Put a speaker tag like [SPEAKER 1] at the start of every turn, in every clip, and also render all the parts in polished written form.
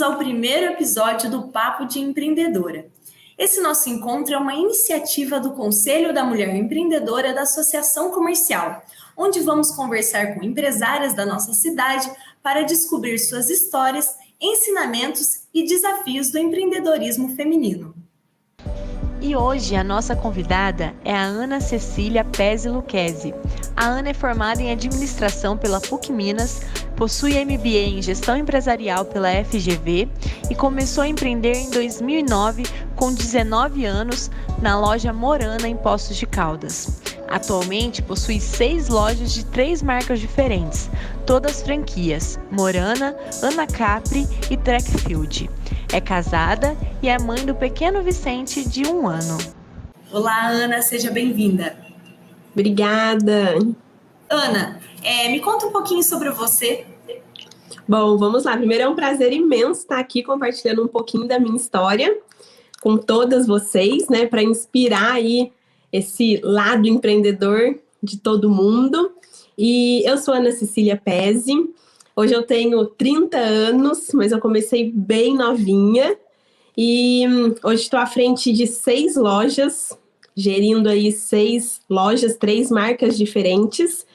[SPEAKER 1] bem-vindos ao primeiro episódio do Papo de Empreendedora. Esse nosso encontro é uma iniciativa do Conselho da Mulher Empreendedora da Associação Comercial, onde vamos conversar com empresárias da nossa cidade para descobrir suas histórias, ensinamentos e desafios do empreendedorismo feminino.
[SPEAKER 2] E hoje a nossa convidada é a Ana Cecília Pezzi Lucchesi. A Ana é formada em Administração pela PUC Minas, possui MBA em Gestão Empresarial pela FGV e começou a empreender em 2009 com 19 anos na loja Morana em Poços de Caldas. Atualmente possui 6 lojas de 3 marcas diferentes, todas franquias: Morana, Ana Capri e Trackfield. É casada e é mãe do pequeno Vicente, de 1 ano.
[SPEAKER 1] Olá, Ana, seja bem-vinda.
[SPEAKER 3] Obrigada.
[SPEAKER 1] Ana, me conta um pouquinho sobre você.
[SPEAKER 3] Bom, vamos lá. Primeiro, é um prazer imenso estar aqui compartilhando um pouquinho da minha história com todas vocês, né, para inspirar aí esse lado empreendedor de todo mundo. E eu sou Ana Cecília Pezzi. Hoje eu tenho 30 anos, mas eu comecei bem novinha. E hoje estou à frente de 6 lojas, gerindo aí 6 lojas, 3 marcas diferentes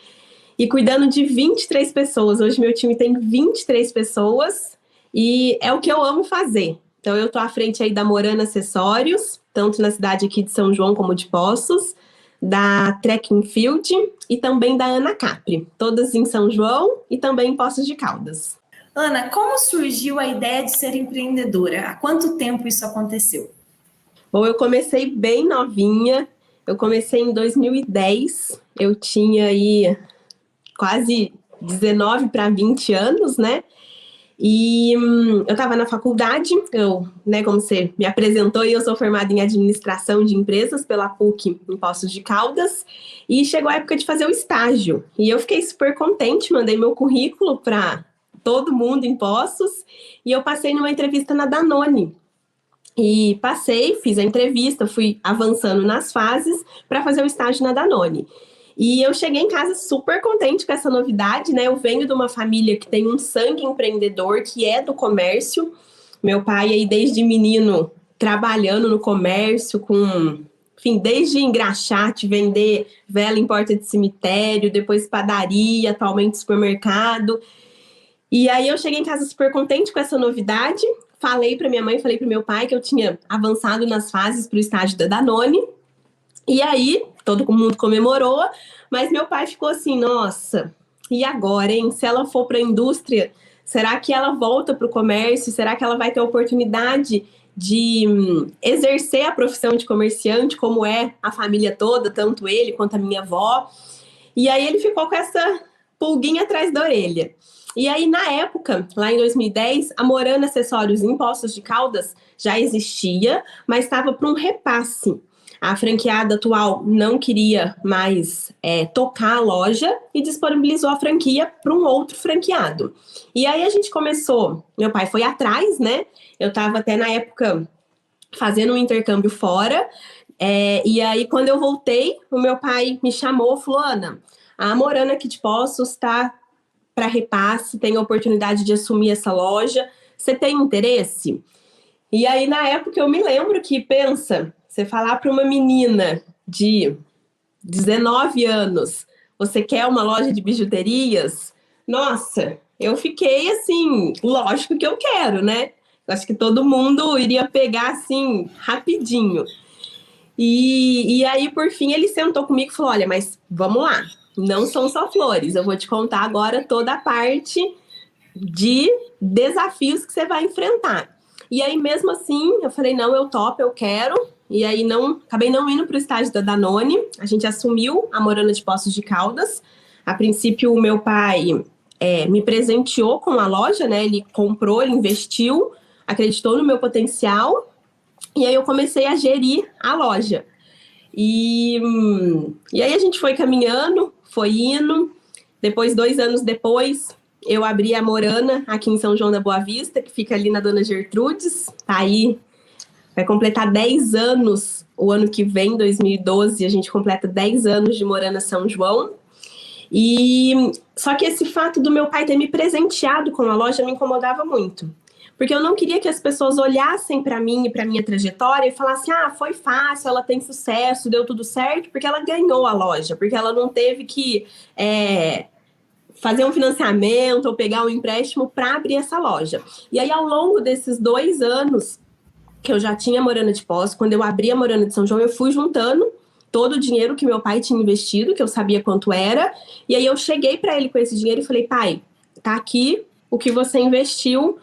[SPEAKER 3] e cuidando de 23 pessoas. Hoje meu time tem 23 pessoas e é o que eu amo fazer. Então eu estou à frente aí da Morana Acessórios, tanto na cidade aqui de São João como de Poços, da Trackfield e também da Ana Capri, todas em São João e também em Poços de Caldas.
[SPEAKER 1] Ana, como surgiu a ideia de ser empreendedora? Há quanto tempo isso aconteceu?
[SPEAKER 3] Bom, eu comecei bem novinha, eu comecei em 2010, eu tinha aí quase 19 para 20 anos, né? E eu estava na faculdade, como você me apresentou, eu sou formada em Administração de Empresas pela PUC em Poços de Caldas, e chegou a época de fazer o estágio. E eu fiquei super contente, mandei meu currículo para todo mundo em Poços, e eu passei numa entrevista na Danone. E passei, fiz a entrevista, fui avançando nas fases para fazer o estágio na Danone. E eu cheguei em casa super contente com essa novidade, né? Eu venho de uma família que tem um sangue empreendedor, que é do comércio. Meu pai aí desde menino trabalhando no comércio, desde engraxate, vender vela em porta de cemitério, depois padaria, atualmente supermercado. E aí eu cheguei em casa super contente com essa novidade. Falei para minha mãe, falei para meu pai que eu tinha avançado nas fases para o estágio da Danone. E aí, todo mundo comemorou, mas meu pai ficou assim, nossa, e agora, hein? Se ela for para a indústria, será que ela volta para o comércio? Será que ela vai ter a oportunidade de exercer a profissão de comerciante, como é a família toda, tanto ele quanto a minha avó? E aí ele ficou com essa pulguinha atrás da orelha. E aí, na época, lá em 2010, a Morana Acessórios em Poços de Caldas já existia, mas estava para um repasse. A franqueada atual não queria mais tocar a loja e disponibilizou a franquia para um outro franqueado. E aí a gente começou, meu pai foi atrás, né? Eu estava até na época fazendo um intercâmbio fora. E aí quando eu voltei, o meu pai me chamou, falou: Ana, a Morana aqui de Poços está para repasse, tem a oportunidade de assumir essa loja. Você tem interesse? E aí na época eu me lembro que, pensa, você falar para uma menina de 19 anos, você quer uma loja de bijuterias? Nossa, eu fiquei assim, lógico que eu quero, né? Acho que todo mundo iria pegar assim, rapidinho. E aí, por fim, ele sentou comigo e falou: olha, mas vamos lá, não são só flores, eu vou te contar agora toda a parte de desafios que você vai enfrentar. E aí, mesmo assim, eu falei: não, eu topo, eu quero. E aí acabei não indo para o estágio da Danone. A gente assumiu a Morana de Poços de Caldas. A princípio, o meu pai me presenteou com a loja, né? Ele comprou, ele investiu, acreditou no meu potencial. E aí eu comecei a gerir a loja. E aí a gente foi caminhando, foi indo. Depois, 2 anos depois, eu abri a Morana aqui em São João da Boa Vista, que fica ali na Dona Gertrudes. Tá aí. Vai completar 10 anos o ano que vem, 2012, a gente completa 10 anos de Morana São João. E só que esse fato do meu pai ter me presenteado com a loja me incomodava muito. porque eu não queria que as pessoas olhassem para mim e para minha trajetória e falassem, foi fácil, ela tem sucesso, deu tudo certo, porque ela ganhou a loja, porque ela não teve que fazer um financiamento ou pegar um empréstimo para abrir essa loja. E aí, ao longo desses 2 anos que eu já tinha Morana de Posse, quando eu abri a Morana de São João, eu fui juntando todo o dinheiro que meu pai tinha investido, que eu sabia quanto era, e aí eu cheguei para ele com esse dinheiro e falei, pai, tá aqui o que você investiu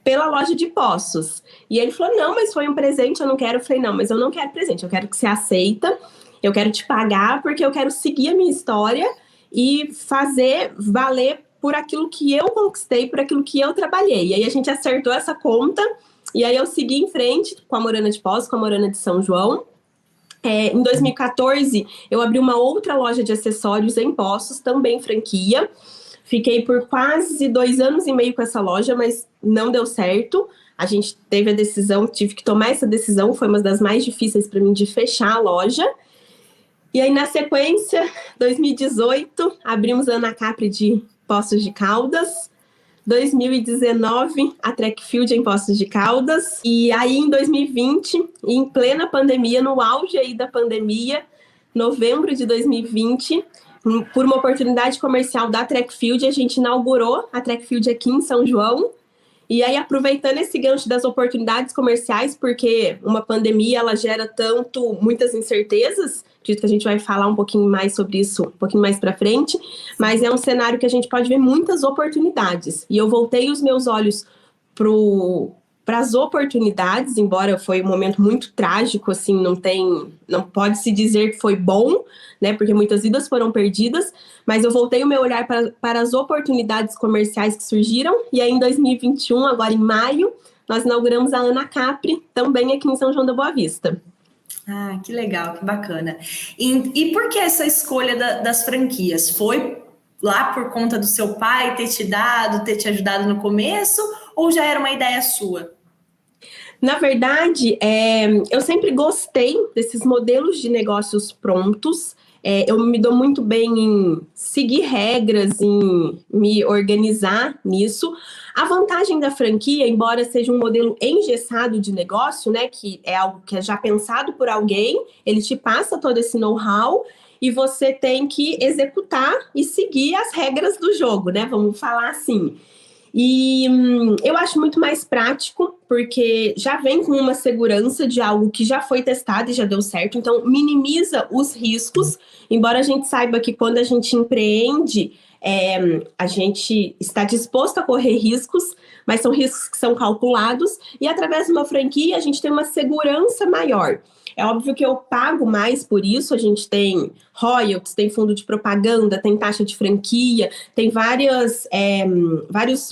[SPEAKER 3] pela loja de Poços. E ele falou, não, mas foi um presente, eu não quero. Eu falei, não, mas eu não quero presente, eu quero que você aceita, eu quero te pagar, porque eu quero seguir a minha história e fazer valer por aquilo que eu conquistei, por aquilo que eu trabalhei. E aí a gente acertou essa conta, e aí eu segui em frente com a Morana de Poços, com a Morana de São João. Em 2014, eu abri uma outra loja de acessórios em Poços, também franquia. Fiquei por quase 2 anos e meio com essa loja, mas não deu certo. A gente teve a decisão, tive que tomar essa decisão, foi uma das mais difíceis para mim de fechar a loja. E aí, na sequência, 2018, abrimos a Ana Capri de Poços de Caldas. 2019, a Track Field em Poços de Caldas. E aí, em 2020, em plena pandemia, no auge aí da pandemia, novembro de 2020, por uma oportunidade comercial da Track Field, a gente inaugurou a Track Field aqui em São João. E aí, aproveitando esse gancho das oportunidades comerciais, porque uma pandemia, ela gera muitas incertezas, acredito que a gente vai falar um pouquinho mais sobre isso, um pouquinho mais para frente, mas é um cenário que a gente pode ver muitas oportunidades. E eu voltei os meus olhos para as oportunidades, embora foi um momento muito trágico, assim, não pode se dizer que foi bom, né, porque muitas vidas foram perdidas, mas eu voltei o meu olhar para as oportunidades comerciais que surgiram, e aí em 2021, agora em maio, nós inauguramos a Ana Capri, também aqui em São João da Boa Vista.
[SPEAKER 1] Ah, que legal, que bacana. E por que essa escolha das franquias? Foi lá por conta do seu pai ter te ajudado no começo, ou já era uma ideia sua?
[SPEAKER 3] Na verdade, eu sempre gostei desses modelos de negócios prontos. Eu me dou muito bem em seguir regras, em me organizar nisso. A vantagem da franquia, embora seja um modelo engessado de negócio, né, que é algo que é já pensado por alguém, ele te passa todo esse know-how e você tem que executar e seguir as regras do jogo, né? Vamos falar assim. E eu acho muito mais prático, porque já vem com uma segurança de algo que já foi testado e já deu certo, então minimiza os riscos, embora a gente saiba que quando a gente empreende, a gente está disposto a correr riscos, mas são riscos que são calculados, e através de uma franquia a gente tem uma segurança maior. É óbvio que eu pago mais por isso, a gente tem royalties, tem fundo de propaganda, tem taxa de franquia, tem vários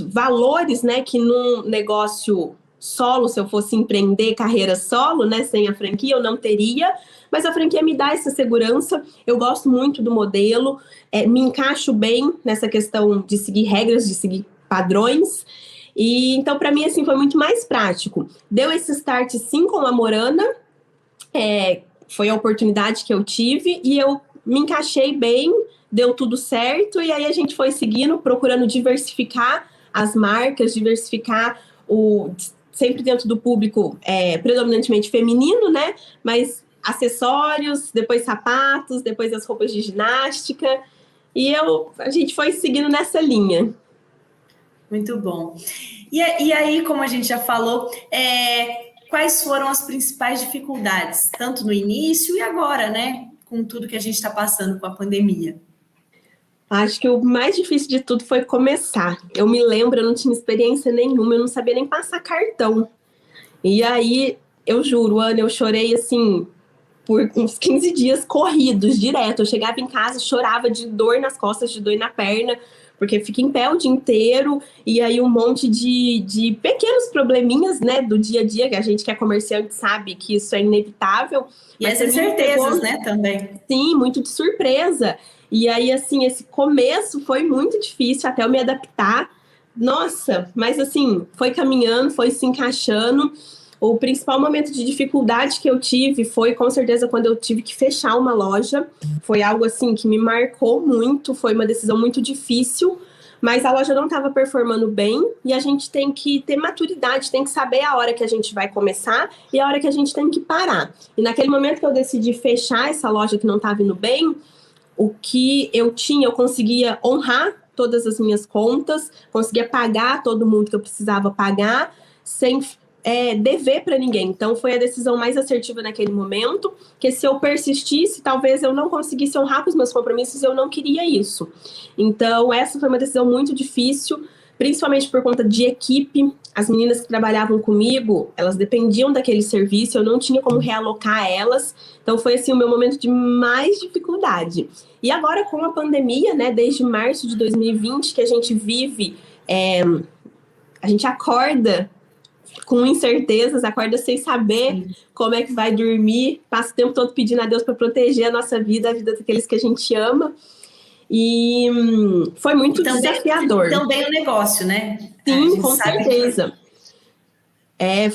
[SPEAKER 3] valores, né, que num negócio solo, se eu fosse empreender carreira solo, né, sem a franquia, eu não teria, mas a franquia me dá essa segurança, eu gosto muito do modelo, me encaixo bem nessa questão de seguir regras, de seguir padrões, e então para mim assim foi muito mais prático. Deu esse start sim com a Morana, foi a oportunidade que eu tive e eu me encaixei bem, deu tudo certo, e aí a gente foi seguindo, procurando diversificar as marcas, diversificar sempre dentro do público predominantemente feminino, né? Mas acessórios, depois sapatos, depois as roupas de ginástica, e a gente foi seguindo nessa linha.
[SPEAKER 1] Muito bom. E aí, como a gente já falou, quais foram as principais dificuldades, tanto no início e agora, né? Com tudo que a gente está passando com a pandemia.
[SPEAKER 3] Acho que o mais difícil de tudo foi começar. Eu me lembro, eu não tinha experiência nenhuma, eu não sabia nem passar cartão. E aí, eu juro, Ana, eu chorei assim, por uns 15 dias corridos, direto. Eu chegava em casa, chorava de dor nas costas, de dor na perna, porque fica em pé o dia inteiro, e aí um monte de pequenos probleminhas, né, do dia a dia, que a gente que é comerciante sabe que isso é inevitável.
[SPEAKER 1] E as incertezas, né, também.
[SPEAKER 3] Sim, muito de surpresa. E aí, assim, esse começo foi muito difícil até eu me adaptar. Nossa, mas assim, foi caminhando, foi se encaixando. O principal momento de dificuldade que eu tive foi, com certeza, quando eu tive que fechar uma loja. Foi algo, assim, que me marcou muito, foi uma decisão muito difícil, mas a loja não estava performando bem e a gente tem que ter maturidade, tem que saber a hora que a gente vai começar e a hora que a gente tem que parar. E naquele momento que eu decidi fechar essa loja que não estava indo bem, o que eu tinha, eu conseguia honrar todas as minhas contas, conseguia pagar todo mundo que eu precisava pagar, sem dever para ninguém. Então, foi a decisão mais assertiva naquele momento, que se eu persistisse, talvez eu não conseguisse honrar com os meus compromissos, eu não queria isso. Então, essa foi uma decisão muito difícil, principalmente por conta de equipe. As meninas que trabalhavam comigo, elas dependiam daquele serviço, eu não tinha como realocar elas. Então, foi assim o meu momento de mais dificuldade. E agora, com a pandemia, né, desde março de 2020, que a gente vive, a gente acorda com incertezas, acorda sem saber como é que vai dormir, passa o tempo todo pedindo a Deus para proteger a nossa vida, a vida daqueles que a gente ama. E foi muito desafiador.
[SPEAKER 1] Também o negócio, né?
[SPEAKER 3] Sim, com certeza.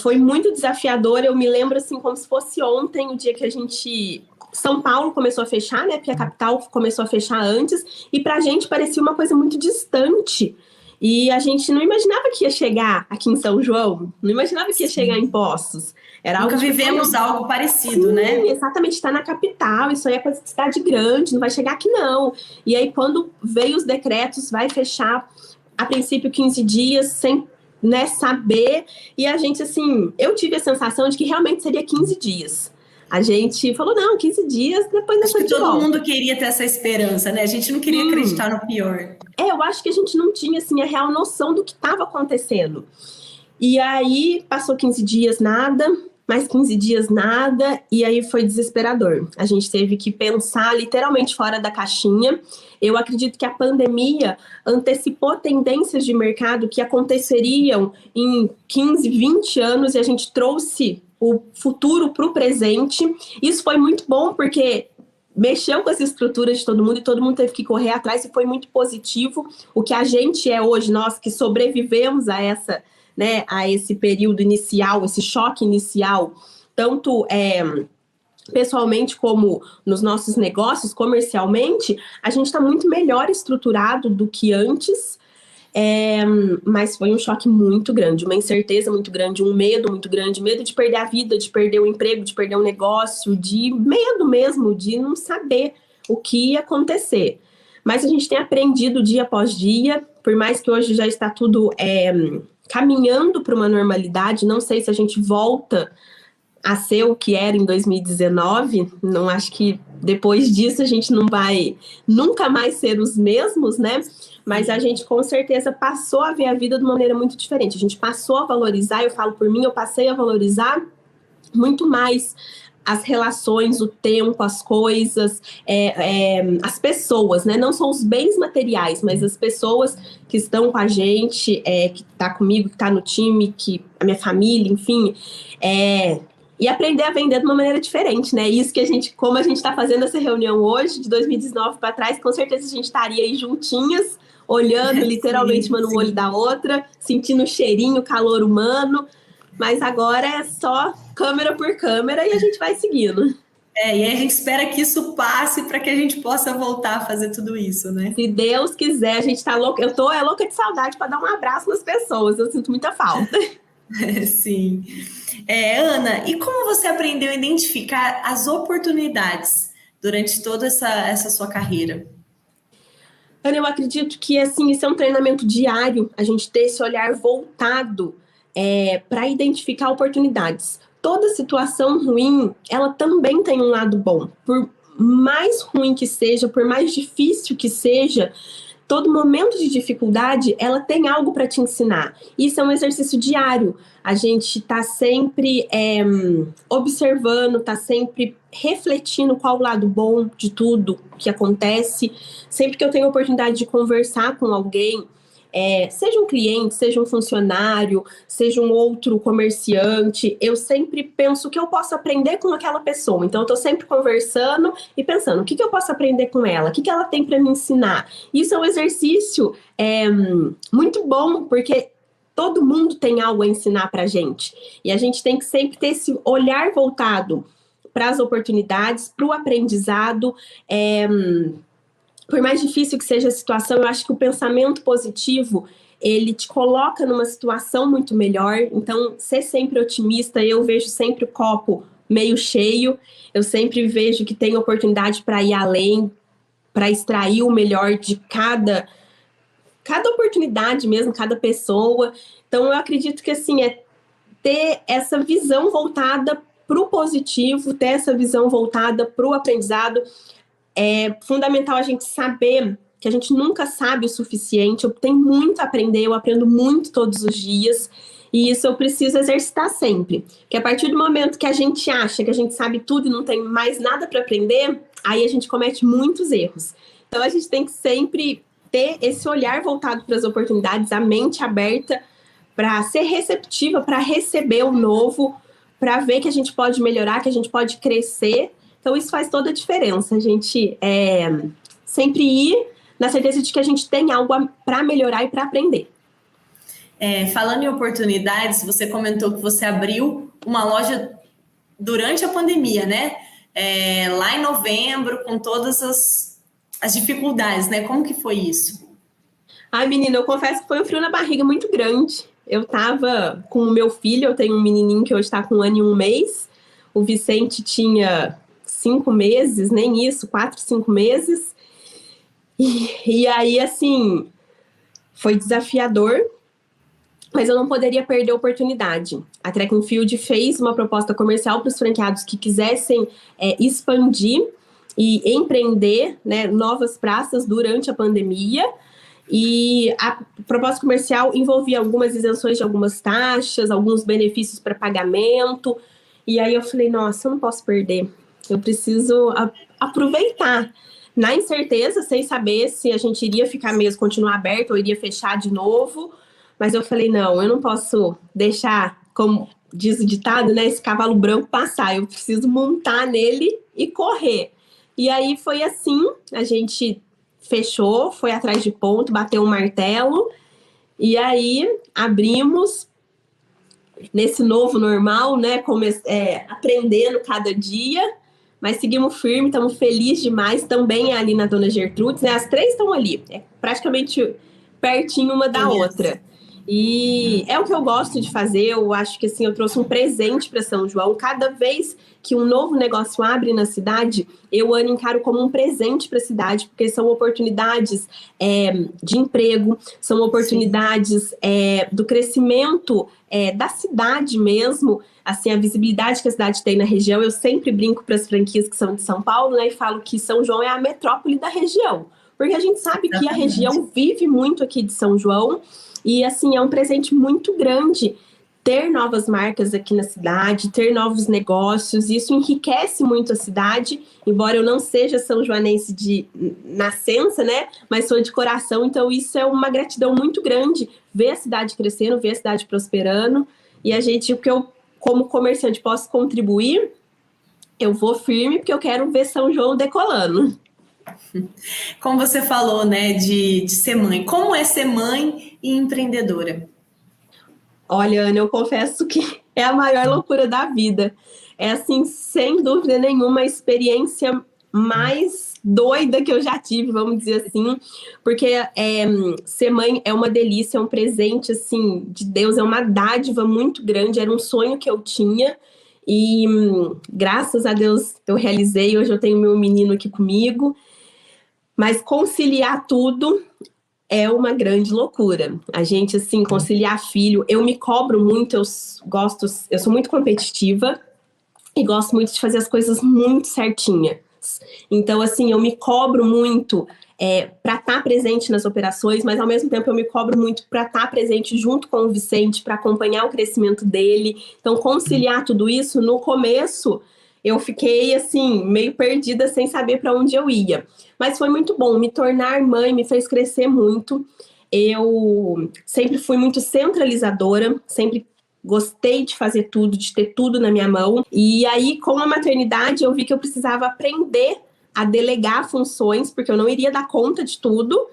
[SPEAKER 3] Foi muito desafiador. Eu me lembro assim como se fosse ontem, o dia que São Paulo começou a fechar, né? Porque a capital começou a fechar antes, e pra gente parecia uma coisa muito distante. E a gente não imaginava que ia chegar aqui em São João, não imaginava que ia chegar em Poços.
[SPEAKER 1] Nunca vivemos algo parecido,
[SPEAKER 3] sim,
[SPEAKER 1] né?
[SPEAKER 3] Exatamente, está na capital, isso aí é coisa de cidade grande, não vai chegar aqui não. E aí quando veio os decretos, vai fechar a princípio 15 dias, sem saber. E a gente, assim, eu tive a sensação de que realmente seria 15 dias. A gente falou, não, 15 dias, depois
[SPEAKER 1] acho que todo mundo queria ter essa esperança, né? A gente não queria acreditar no pior.
[SPEAKER 3] Eu acho que a gente não tinha, assim, a real noção do que estava acontecendo. E aí, passou 15 dias, nada, mais 15 dias, nada, e aí foi desesperador. A gente teve que pensar literalmente fora da caixinha. Eu acredito que a pandemia antecipou tendências de mercado que aconteceriam em 15, 20 anos, e a gente trouxe o futuro para o presente. Isso foi muito bom, porque mexeu com essa estrutura de todo mundo e todo mundo teve que correr atrás, e foi muito positivo. O que a gente é hoje, nós que sobrevivemos a esse período inicial, esse choque inicial, tanto pessoalmente como nos nossos negócios, comercialmente, a gente está muito melhor estruturado do que antes. Mas foi um choque muito grande, uma incerteza muito grande, um medo muito grande, medo de perder a vida, de perder o emprego, de perder um negócio, de medo mesmo, de não saber o que ia acontecer. Mas a gente tem aprendido dia após dia, por mais que hoje já está tudo caminhando para uma normalidade, não sei se a gente volta a ser o que era em 2019, não acho que depois disso a gente não vai nunca mais ser os mesmos, né? Mas a gente com certeza passou a ver a vida de uma maneira muito diferente. A gente passou a valorizar, eu falo por mim, eu passei a valorizar muito mais as relações, o tempo, as coisas, as pessoas, né? Não são os bens materiais, mas as pessoas que estão com a gente, que tá comigo, que tá no time, a minha família, enfim. E aprender a vender de uma maneira diferente, né? Isso que como a gente está fazendo essa reunião hoje, de 2019 para trás, com certeza a gente estaria aí juntinhas, olhando literalmente uma no olho da outra, sentindo o cheirinho, o calor humano, mas agora é só câmera por câmera e a gente vai seguindo.
[SPEAKER 1] E aí a gente espera que isso passe para que a gente possa voltar a fazer tudo isso, né?
[SPEAKER 3] Se Deus quiser, a gente tá louca, eu tô louca de saudade para dar um abraço nas pessoas, eu sinto muita falta.
[SPEAKER 1] Sim. Ana, e como você aprendeu a identificar as oportunidades durante toda essa sua carreira?
[SPEAKER 3] Ana, eu acredito que assim, isso é um treinamento diário, a gente ter esse olhar voltado para identificar oportunidades. Toda situação ruim, ela também tem um lado bom. Por mais ruim que seja, por mais difícil que seja, todo momento de dificuldade, ela tem algo para te ensinar. Isso é um exercício diário. A gente está sempre observando, está sempre refletindo qual o lado bom de tudo que acontece. Sempre que eu tenho a oportunidade de conversar com alguém, seja um cliente, seja um funcionário, seja um outro comerciante, eu sempre penso o que eu posso aprender com aquela pessoa. Então, eu estou sempre conversando e pensando, o que eu posso aprender com ela? O que ela tem para me ensinar? Isso é um exercício muito bom, porque todo mundo tem algo a ensinar para a gente. E a gente tem que sempre ter esse olhar voltado para as oportunidades, para o aprendizado, por mais difícil que seja a situação, eu acho que o pensamento positivo, ele te coloca numa situação muito melhor. Então, ser sempre otimista, eu vejo sempre o copo meio cheio, eu sempre vejo que tem oportunidade para ir além, para extrair o melhor de cada oportunidade mesmo, cada pessoa. Então, eu acredito que, assim, é ter essa visão voltada para o positivo, ter essa visão voltada para o aprendizado. É fundamental a gente saber que a gente nunca sabe o suficiente. Eu tenho muito a aprender, eu aprendo muito todos os dias, e isso eu preciso exercitar sempre. Porque a partir do momento que a gente acha que a gente sabe tudo e não tem mais nada para aprender, aí a gente comete muitos erros. Então a gente tem que sempre ter esse olhar voltado para as oportunidades, a mente aberta para ser receptiva, para receber o novo, para ver que a gente pode melhorar, que a gente pode crescer. Então isso faz toda a diferença. A gente sempre ir na certeza de que a gente tem algo para melhorar e para aprender.
[SPEAKER 1] Falando em oportunidades, você comentou que você abriu uma loja durante a pandemia, né? Lá em novembro, com todas as dificuldades, né? Como que foi isso?
[SPEAKER 3] Ai, menina, eu confesso que foi um frio na barriga muito grande. Eu tava com o meu filho, eu tenho um menininho que hoje está com 1 ano e 1 mês. O Vicente tinha 5 meses, nem isso, 4, 5 meses. E aí, assim, foi desafiador, mas eu não poderia perder a oportunidade. A Track and Field fez uma proposta comercial para os franqueados que quisessem expandir e empreender, né, novas praças durante a pandemia. E a proposta comercial envolvia algumas isenções de algumas taxas, alguns benefícios para pagamento. E aí eu falei, nossa, eu não posso perder. Eu preciso aproveitar. Na incerteza, sem saber se a gente iria ficar mesmo, continuar aberto ou iria fechar de novo. Mas eu falei, não, eu não posso deixar, como diz o ditado, né, esse cavalo branco passar. Eu preciso montar nele e correr. E aí foi assim, a gente fechou, foi atrás de ponto, bateu um martelo. E aí abrimos nesse novo normal, né, aprendendo cada dia. Mas seguimos firme, estamos felizes demais. Também ali na Dona Gertrudes, né? As 3 estão ali, praticamente pertinho uma da outra. E é o que eu gosto de fazer. Eu acho que assim, eu trouxe um presente para São João. Cada vez que um novo negócio abre na cidade, eu encaro como um presente para a cidade, porque são oportunidades de emprego, são oportunidades do crescimento da cidade mesmo. Assim, a visibilidade que a cidade tem na região. Eu sempre brinco para as franquias que são de São Paulo, né, e falo que São João é a metrópole da região, porque a gente sabe que a região vive muito aqui de São João, e assim, é um presente muito grande ter novas marcas aqui na cidade, ter novos negócios. Isso enriquece muito a cidade, embora eu não seja são joanense de nascença, né, mas sou de coração, então isso é uma gratidão muito grande, ver a cidade crescendo, ver a cidade prosperando, e a gente, o que eu como comerciante posso contribuir, eu vou firme, porque eu quero ver São João decolando.
[SPEAKER 1] Como você falou, né, de ser mãe. Como é ser mãe e empreendedora?
[SPEAKER 3] Olha, Ana, eu confesso que é a maior loucura da vida. É, assim, sem dúvida nenhuma, a experiência mais doida que eu já tive, vamos dizer assim, porque ser mãe é uma delícia, é um presente, assim, de Deus, é uma dádiva muito grande, era um sonho que eu tinha, e graças a Deus eu realizei. Hoje eu tenho meu menino aqui comigo, mas conciliar tudo é uma grande loucura. A gente, assim, conciliar filho, eu me cobro muito, eu sou muito competitiva e gosto muito de fazer as coisas muito certinhas. Então, assim, eu me cobro muito para estar presente nas operações, mas ao mesmo tempo eu me cobro muito para estar presente junto com o Vicente, para acompanhar o crescimento dele. Então, conciliar tudo isso, no começo, eu fiquei, assim, meio perdida, sem saber para onde eu ia. Mas foi muito bom. Me tornar mãe me fez crescer muito. Eu sempre fui muito centralizadora, sempre gostei de fazer tudo, de ter tudo na minha mão. E aí, com a maternidade, eu vi que eu precisava aprender a delegar funções, porque eu não iria dar conta de tudo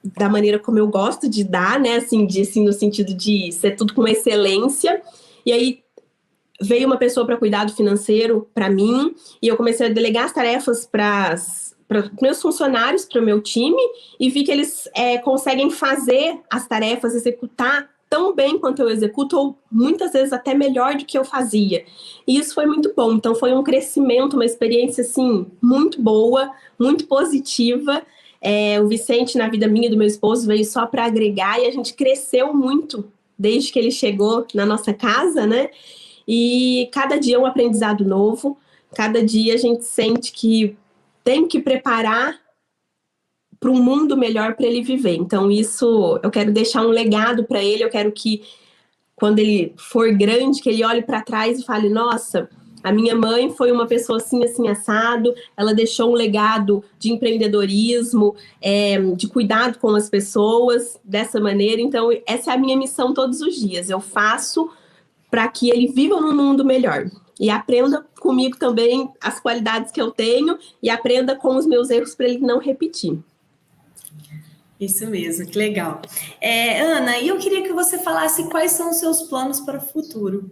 [SPEAKER 3] da maneira como eu gosto de dar, né? Assim, no sentido de ser tudo com excelência. E aí, veio uma pessoa para cuidar do financeiro para mim, e eu comecei a delegar as tarefas para para meus funcionários, para o meu time, e vi que eles conseguem fazer as tarefas, executar tão bem quanto eu executo, ou muitas vezes até melhor do que eu fazia. E isso foi muito bom. Então foi um crescimento, uma experiência assim muito boa, muito positiva. O Vicente, na vida minha e do meu esposo, veio só para agregar, e a gente cresceu muito desde que ele chegou na nossa casa, né? E cada dia é um aprendizado novo, cada dia a gente sente que tem que preparar para um mundo melhor para ele viver. Então, isso eu quero deixar um legado para ele. Eu quero que, quando ele for grande, que ele olhe para trás e fale: nossa, a minha mãe foi uma pessoa assim, assim, assado. Ela deixou um legado de empreendedorismo, de cuidado com as pessoas, dessa maneira. Então, essa é a minha missão todos os dias. Eu faço para que ele viva num mundo melhor. E aprenda comigo também as qualidades que eu tenho e aprenda com os meus erros para ele não repetir.
[SPEAKER 1] Isso mesmo, que legal. Ana, e eu queria que você falasse quais são os seus planos para o futuro.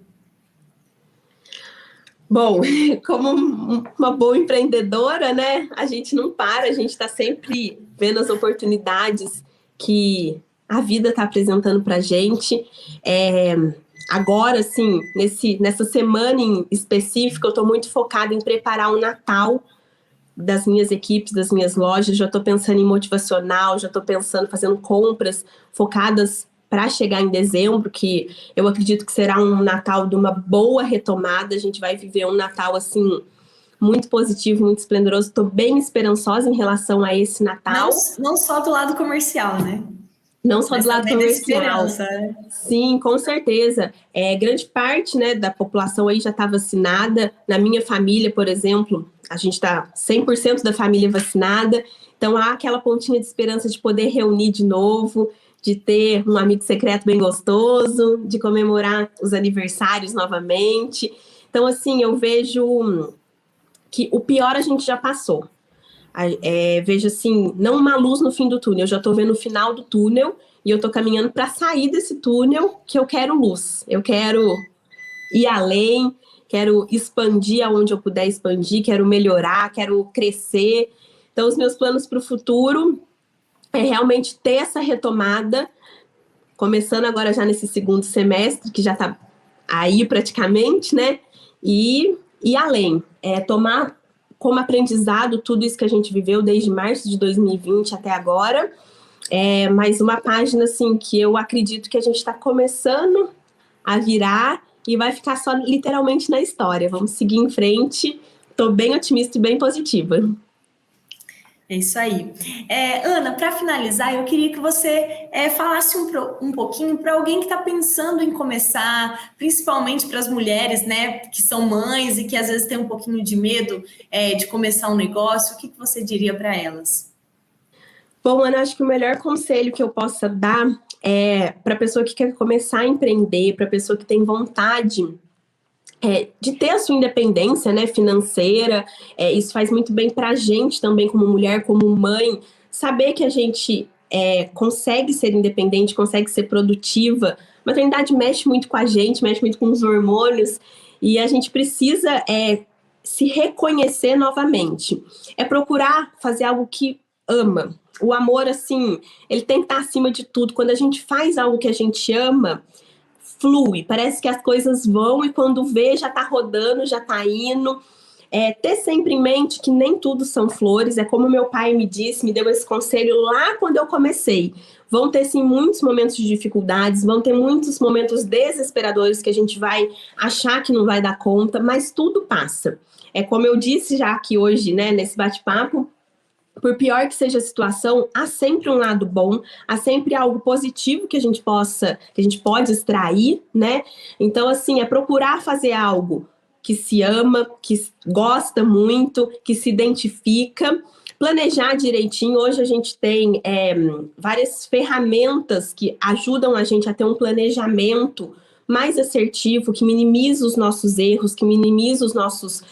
[SPEAKER 3] Bom, como uma boa empreendedora, né? A gente não para, a gente está sempre vendo as oportunidades que a vida está apresentando para a gente. Agora, assim, nessa semana em específico, eu estou muito focada em preparar o Natal das minhas equipes, das minhas lojas. Já estou pensando em motivacional, já estou pensando, fazendo compras focadas para chegar em dezembro, que eu acredito que será um Natal de uma boa retomada. A gente vai viver um Natal, assim, muito positivo, muito esplendoroso. Estou bem esperançosa em relação a esse Natal.
[SPEAKER 1] Não só do lado comercial, né?
[SPEAKER 3] Não só do lado comercial.
[SPEAKER 1] Né?
[SPEAKER 3] Sim, com certeza. Grande parte, né, da população aí já está vacinada. Na minha família, por exemplo, a gente está 100% da família vacinada. Então, há aquela pontinha de esperança de poder reunir de novo, de ter um amigo secreto bem gostoso, de comemorar os aniversários novamente. Então, assim, eu vejo que o pior a gente já passou. Vejo assim, não uma luz no fim do túnel, eu já estou vendo o final do túnel e eu estou caminhando para sair desse túnel, que eu quero luz, eu quero ir além, quero expandir aonde eu puder expandir, quero melhorar, quero crescer. Então, os meus planos para o futuro é realmente ter essa retomada, começando agora já nesse segundo semestre, que já está aí praticamente, né? E além, tomar como aprendizado tudo isso que a gente viveu desde março de 2020 até agora. Mais uma página, assim, que eu acredito que a gente está começando a virar e vai ficar só literalmente na história. Vamos seguir em frente. Estou bem otimista e bem positiva.
[SPEAKER 1] É isso aí. Ana, para finalizar, eu queria que você falasse um pouquinho para alguém que está pensando em começar, principalmente para as mulheres, né, que são mães e que às vezes têm um pouquinho de medo de começar um negócio. O que você diria para elas?
[SPEAKER 3] Bom, Ana, acho que o melhor conselho que eu possa dar para a pessoa que quer começar a empreender, para a pessoa que tem vontade de ter a sua independência, né, financeira. Isso faz muito bem para a gente também, como mulher, como mãe, saber que a gente consegue ser independente, consegue ser produtiva. A maternidade mexe muito com a gente, mexe muito com os hormônios, e a gente precisa se reconhecer novamente. Procurar fazer algo que ama. O amor, assim, ele tem que estar acima de tudo. Quando a gente faz algo que a gente ama, flui, parece que as coisas vão e quando vê já tá rodando, já tá indo. Ter sempre em mente que nem tudo são flores, como meu pai me disse, me deu esse conselho lá quando eu comecei. Vão ter sim muitos momentos de dificuldades, vão ter muitos momentos desesperadores que a gente vai achar que não vai dar conta, mas tudo passa. Como eu disse já aqui hoje, né, nesse bate-papo, por pior que seja a situação, há sempre um lado bom, há sempre algo positivo que a gente pode extrair, né? Então, assim, procurar fazer algo que se ama, que gosta muito, que se identifica, planejar direitinho. Hoje a gente tem várias ferramentas que ajudam a gente a ter um planejamento mais assertivo, que minimiza os nossos erros, que minimiza os nossos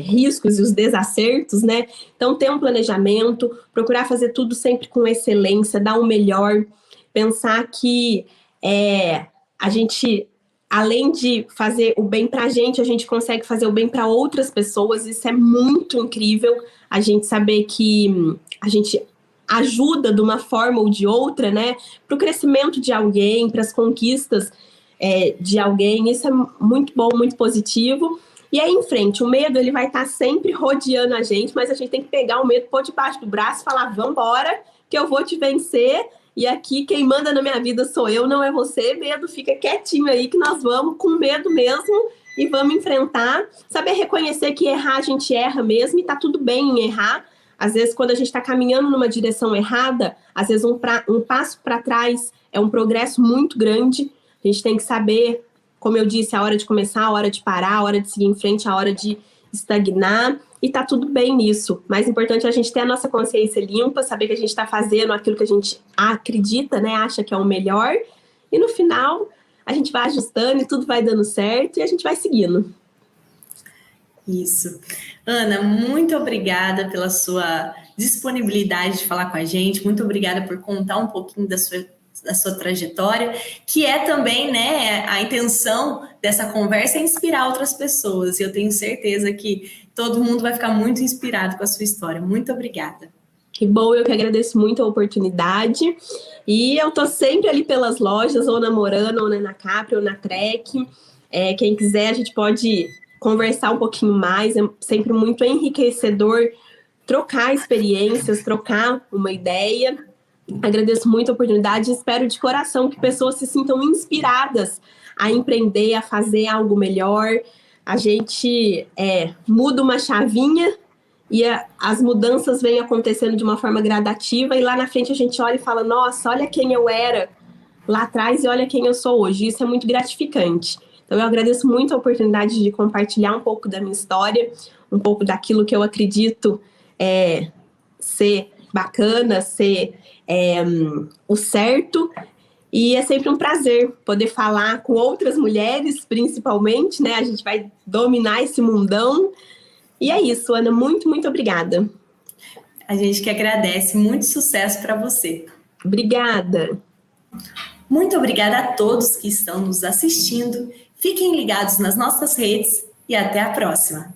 [SPEAKER 3] riscos e os desacertos, né? Então, ter um planejamento, procurar fazer tudo sempre com excelência, dar o melhor, pensar que a gente além de fazer o bem para a gente consegue fazer o bem para outras pessoas. Isso é muito incrível, a gente saber que a gente ajuda de uma forma ou de outra, né, para o crescimento de alguém, para as conquistas de alguém. Isso é muito bom, muito positivo. E aí em frente, o medo ele vai estar sempre rodeando a gente, mas a gente tem que pegar o medo, pôr debaixo do braço e falar, vambora, que eu vou te vencer. E aqui quem manda na minha vida sou eu, não é você. Medo, fica quietinho aí que nós vamos com medo mesmo e vamos enfrentar. Saber reconhecer que errar, a gente erra mesmo e tá tudo bem em errar. Às vezes, quando a gente está caminhando numa direção errada, às vezes um passo para trás é um progresso muito grande. A gente tem que saber, como eu disse, a hora de começar, a hora de parar, a hora de seguir em frente, a hora de estagnar. E tá tudo bem nisso. Mais importante é a gente ter a nossa consciência limpa, saber que a gente está fazendo aquilo que a gente acredita, né? Acha que é o melhor. E no final, a gente vai ajustando e tudo vai dando certo e a gente vai seguindo.
[SPEAKER 1] Isso. Ana, muito obrigada pela sua disponibilidade de falar com a gente. Muito obrigada por contar um pouquinho da sua trajetória, que é também, né, a intenção dessa conversa é inspirar outras pessoas. E eu tenho certeza que todo mundo vai ficar muito inspirado com a sua história. Muito obrigada.
[SPEAKER 3] Que bom, eu que agradeço muito a oportunidade. E eu tô sempre ali pelas lojas, ou na Morana, ou na Capri, ou na Trek. Quem quiser, a gente pode conversar um pouquinho mais. É sempre muito enriquecedor trocar experiências, trocar uma ideia. Agradeço muito a oportunidade e espero de coração que pessoas se sintam inspiradas a empreender, a fazer algo melhor. A gente muda uma chavinha e as mudanças vêm acontecendo de uma forma gradativa e lá na frente a gente olha e fala, nossa, olha quem eu era lá atrás e olha quem eu sou hoje. Isso é muito gratificante. Então eu agradeço muito a oportunidade de compartilhar um pouco da minha história, um pouco daquilo que eu acredito ser bacana, ser o certo. E é sempre um prazer poder falar com outras mulheres, principalmente, né? A gente vai dominar esse mundão. E é isso, Ana, muito, muito obrigada.
[SPEAKER 1] A gente que agradece, muito sucesso para você.
[SPEAKER 3] Obrigada.
[SPEAKER 1] Muito obrigada a todos que estão nos assistindo. Fiquem ligados nas nossas redes e até a próxima.